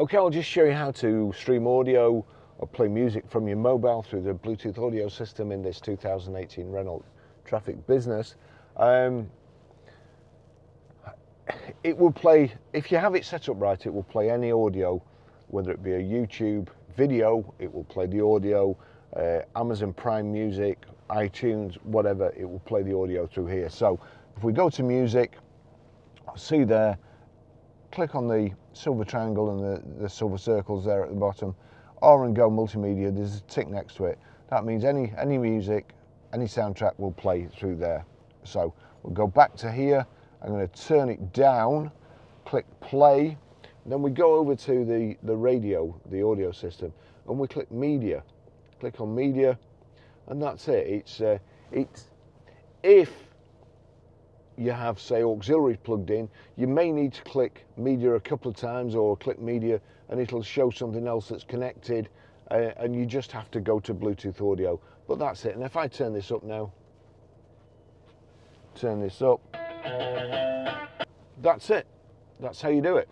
Okay, I'll just show you how to stream audio or play music from your mobile through the Bluetooth audio system in this 2018 Renault Trafic Business. It will play, if you have it set up right, it will play any audio, whether it be a YouTube video, it will play the audio, Amazon Prime Music, iTunes, whatever, it will play the audio through here. So if we go to music, see there, click on the silver triangle and the silver circles there at the bottom, R and go multimedia, there's a tick next to it. That means any music, any soundtrack will play through there. So we'll go back to here, I'm going to turn it down, click play, then we go over to the radio, the audio system, and we click media. Click on media, and that's it. It's if you have, say, auxiliary plugged in, you may need to click media a couple of times, or click media and it'll show something else that's connected, and you just have to go to Bluetooth audio. But that's it. And if I turn this up now, turn this up, that's it. That's how you do it.